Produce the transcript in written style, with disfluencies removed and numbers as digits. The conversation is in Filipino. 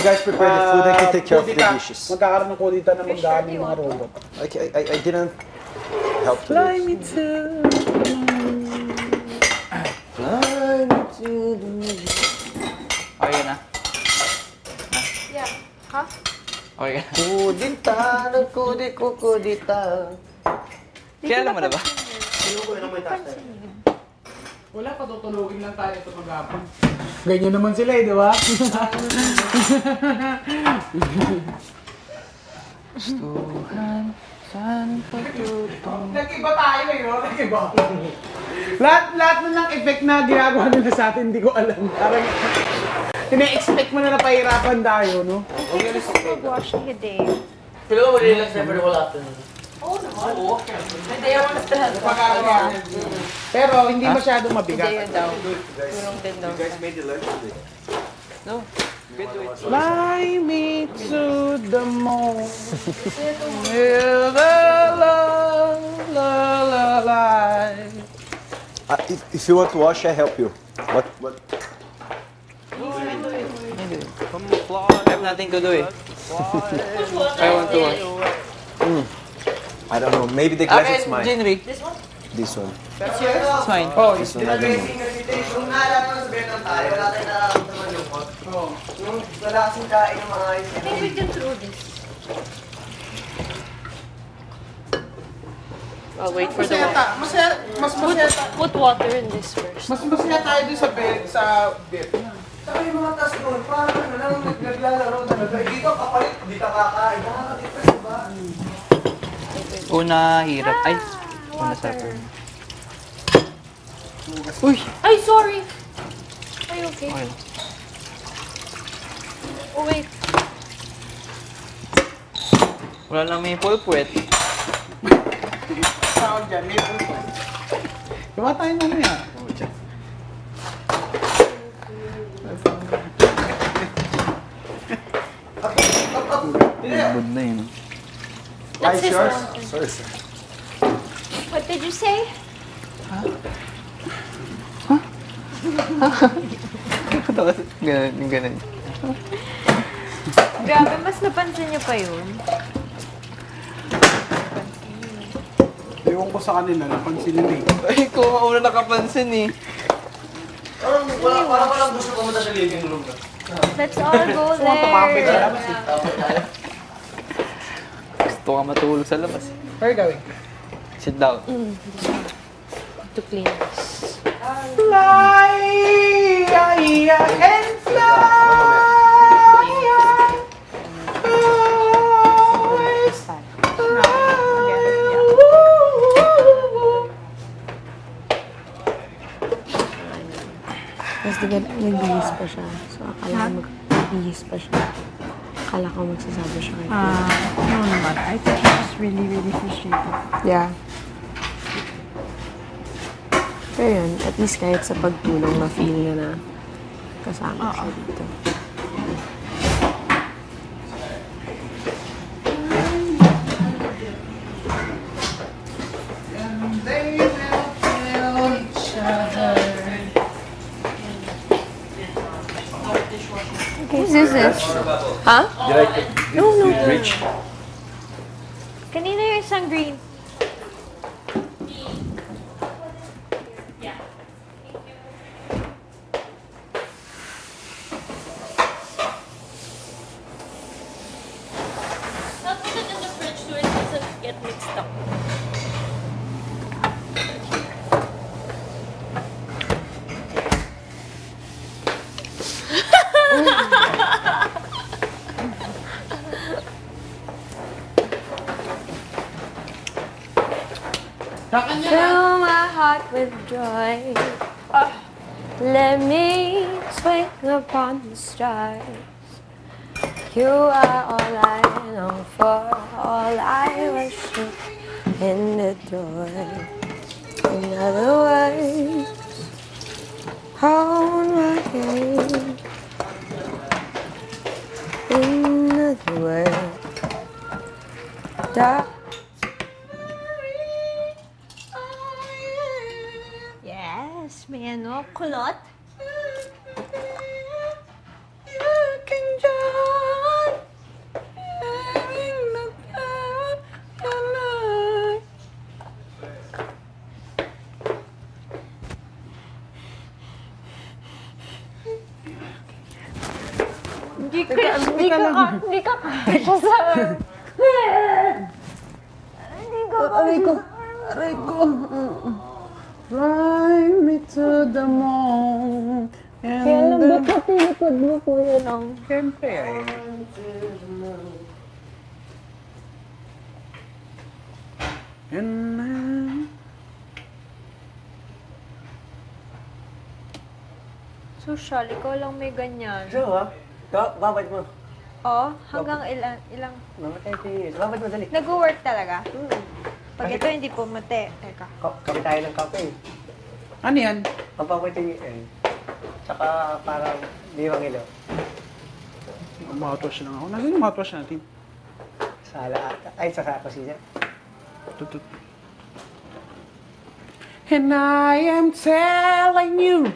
you guys prepare the food, I can take care of the dishes. Magkakaroon ng kudita na magdaan ng mga robot. I didn't help to Fly me to Fly me to the moon. Okay na? Yeah. Ha? Okay na. Kudita, kudita. Kilala mo na ba? Wala, patutulogin lang tayo ito mag-apon. Ganyan naman sila eh, di ba? Gustuhan, saan patutong. Nag-iba tayo eh, no? Nag-iba. Lahat na ng effect na ginagawa nila sa atin, hindi ko alam. Parang, ina-expect mo na napahirapan tayo, no? Wash the day. Pero mo relax na pero wala ito. Oo naman. Oo. Hindi ako Pagkagawa. Pero hindi masyadong mabigat. Hindi yun daw. Tulong din daw. You guys made the lunch today? No. Good to it. Fly me to the moon. La la la la la. If you want to wash, I help you. What? I have nothing to do eh. I want to wash. I don't know. Maybe the glass is mine. Jinri. This one. It's mine. Oh, This one, I don't know. Nung naalala ko sabihin ng tayo, wala tayong nararamdaman yung hot. Nung wala kasing kain ng mga ayos. I think we can throw this. I'll wait for the water. Mas masaya Put water in this first. mas masaya tayo dun sa bed. Saka yung mga task doon, parang ano lang, naglalaro talaga. Dito kapalit, hindi ka kakain. Nakaka-depress, diba? Una hirap. Ay. Una Water. supper. Uy! Ay, sorry! Are you okay? Okay. Oh, wait. Wala lang may pulpwet. Tawag dyan, may puso. Gawa tayo mamaya. Good na yun. That's his yours? water. Sorry, sir. What did you say? Ganun. Grabe, mas napansin niyo pa yun. Ewan ko sa kanila, napansin nila eh. Ay, kung una nakapansin eh. Parang walang gusto pumunta sa living room. Let's all go Tumapit sa there. labas eh. Gusto ka matulog sa labas eh. Where going? Sit down. To clean this. Fly, and fly. Tapos nagbihis pa siya. So, akala ko magbihis pa siya. Akala ko magsasabi siya kayo. No naman. I think she was really, really frustrated. Yeah. Pero yun, at least kahit sa pagtulong, ma-feel niya na kasama siya dito. Whose is this? Huh? Did I get rich? Kanina yung isang green. I'll put it in the fridge so it doesn't get mixed up. Fill my heart with joy. Let me swing upon the stars. You are all I long for, all I worship and adore. In other words, hold my hand. In other words, dark. Yes, may ano, kulot. You can just Hindi ka kasya sa... Aray ko. Fly me to the moon. Kaya lambot na tinikod mo po yun ang... Siyempre ay. Social, ikaw lang may ganyan. Sure ha? Babad mo. Oo, hanggang ilang... Mamatay si Yes. Babad mo, dali. Nag-work talaga? Pag ito hindi pumate. Teka. Kapi tayo ng kape. Ano yan? Pampakutingin. Tsaka parang diwang ilo. Mouthwash lang ako. Nasaan yung mouthwash natin? Sala ata. Ay, sa kusina. Tutut. And I am telling you.